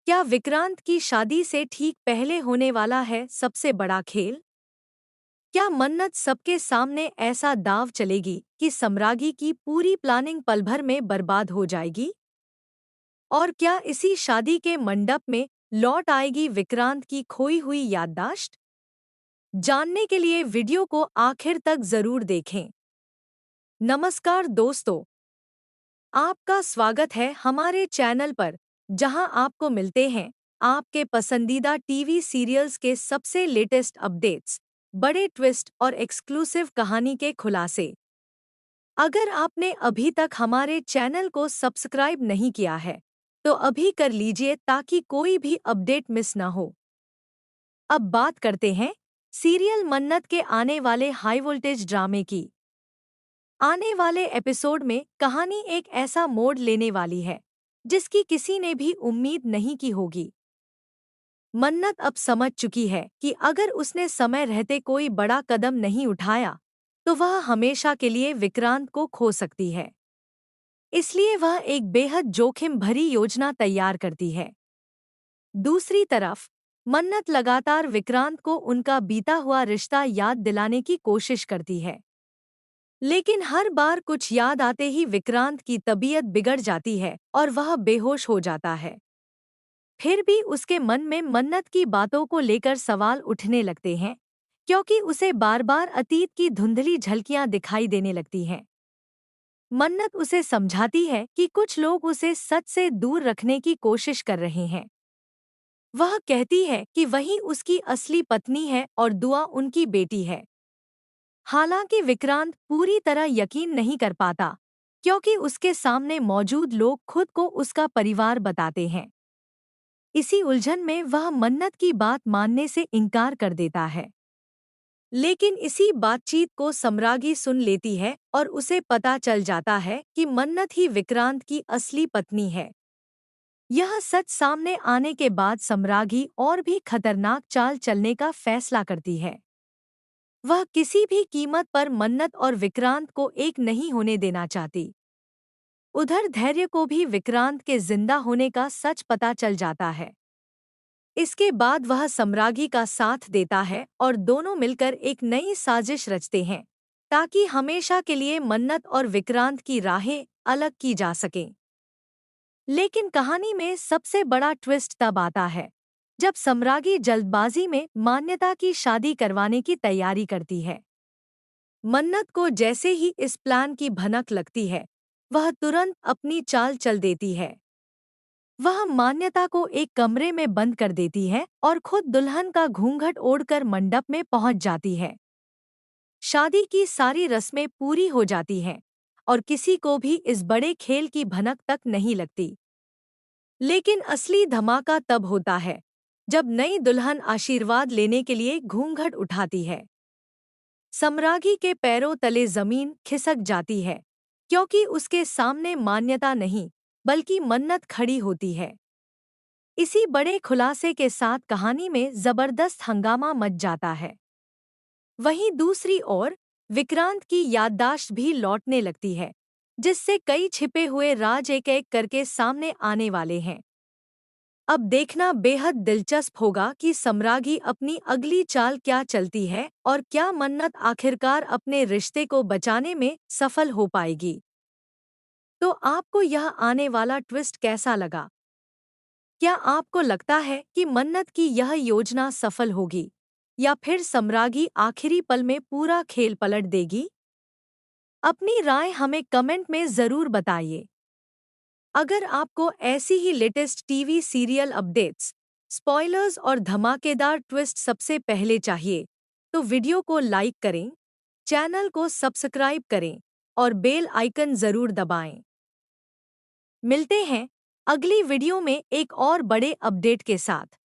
क्या विक्रांत की शादी से ठीक पहले होने वाला है सबसे बड़ा खेल? क्या मन्नत सबके सामने ऐसा दांव चलेगी कि सम्रागी की पूरी प्लानिंग पल भर में बर्बाद हो जाएगी? और क्या इसी शादी के मंडप में लौट आएगी विक्रांत की खोई हुई याददाश्त? जानने के लिए वीडियो को आखिर तक जरूर देखें। नमस्कार दोस्तों, आपका स्वागत है हमारे चैनल पर, जहां आपको मिलते हैं आपके पसंदीदा टीवी सीरियल्स के सबसे लेटेस्ट अपडेट्स, बड़े ट्विस्ट और एक्सक्लूसिव कहानी के खुलासे। अगर आपने अभी तक हमारे चैनल को सब्सक्राइब नहीं किया है, तो अभी कर लीजिए ताकि कोई भी अपडेट मिस ना हो। अब बात करते हैं सीरियल मन्नत के आने वाले हाई वोल्टेज ड्रामे की। आने वाले एपिसोड में कहानी एक ऐसा मोड़ लेने वाली है जिसकी किसी ने भी उम्मीद नहीं की होगी। मन्नत अब समझ चुकी है कि अगर उसने समय रहते कोई बड़ा कदम नहीं उठाया तो वह हमेशा के लिए विक्रांत को खो सकती है। इसलिए वह एक बेहद जोखिम भरी योजना तैयार करती है। दूसरी तरफ मन्नत लगातार विक्रांत को उनका बीता हुआ रिश्ता याद दिलाने की कोशिश करती है, लेकिन हर बार कुछ याद आते ही विक्रांत की तबीयत बिगड़ जाती है और वह बेहोश हो जाता है। फिर भी उसके मन में मन्नत की बातों को लेकर सवाल उठने लगते हैं, क्योंकि उसे बार बार अतीत की धुंधली झलकियां दिखाई देने लगती हैं। मन्नत उसे समझाती है कि कुछ लोग उसे सच से दूर रखने की कोशिश कर रहे हैं। वह कहती है कि वही उसकी असली पत्नी है और दुआ उनकी बेटी है। हालांकि विक्रांत पूरी तरह यकीन नहीं कर पाता, क्योंकि उसके सामने मौजूद लोग खुद को उसका परिवार बताते हैं। इसी उलझन में वह मन्नत की बात मानने से इनकार कर देता है। लेकिन इसी बातचीत को सम्रागी सुन लेती है और उसे पता चल जाता है कि मन्नत ही विक्रांत की असली पत्नी है। यह सच सामने आने के बाद सम्रागी और भी खतरनाक चाल चलने का फैसला करती है। वह किसी भी कीमत पर मन्नत और विक्रांत को एक नहीं होने देना चाहती। उधर धैर्य को भी विक्रांत के जिंदा होने का सच पता चल जाता है। इसके बाद वह सम्रागी का साथ देता है और दोनों मिलकर एक नई साजिश रचते हैं, ताकि हमेशा के लिए मन्नत और विक्रांत की राहें अलग की जा सकें। लेकिन कहानी में सबसे बड़ा ट्विस्ट तब आता है जब सम्रागी जल्दबाजी में मान्यता की शादी करवाने की तैयारी करती है। मन्नत को जैसे ही इस प्लान की भनक लगती है, वह तुरंत अपनी चाल चल देती है। वह मान्यता को एक कमरे में बंद कर देती है और खुद दुल्हन का घूंघट ओढ़कर मंडप में पहुंच जाती है। शादी की सारी रस्में पूरी हो जाती हैं और किसी को भी इस बड़े खेल की भनक तक नहीं लगती। लेकिन असली धमाका तब होता है जब नई दुल्हन आशीर्वाद लेने के लिए घूंघट उठाती है। सम्रागी के पैरों तले जमीन खिसक जाती है, क्योंकि उसके सामने मान्यता नहीं बल्कि मन्नत खड़ी होती है। इसी बड़े खुलासे के साथ कहानी में जबरदस्त हंगामा मच जाता है। वहीं दूसरी ओर विक्रांत की याददाश्त भी लौटने लगती है, जिससे कई छिपे हुए राज एक एक करके सामने आने वाले हैं। अब देखना बेहद दिलचस्प होगा कि सम्रागी अपनी अगली चाल क्या चलती है और क्या मन्नत आखिरकार अपने रिश्ते को बचाने में सफल हो पाएगी। तो आपको यह आने वाला ट्विस्ट कैसा लगा? क्या आपको लगता है कि मन्नत की यह योजना सफल होगी या फिर सम्रागी आखिरी पल में पूरा खेल पलट देगी? अपनी राय हमें कमेंट में ज़रूर बताइए। अगर आपको ऐसी ही latest TV serial updates, spoilers और धमाकेदार ट्विस्ट सबसे पहले चाहिए, तो वीडियो को लाइक करें, चैनल को सब्सक्राइब करें और बेल आइकन ज़रूर दबाएं। मिलते हैं अगली वीडियो में एक और बड़े अपडेट के साथ।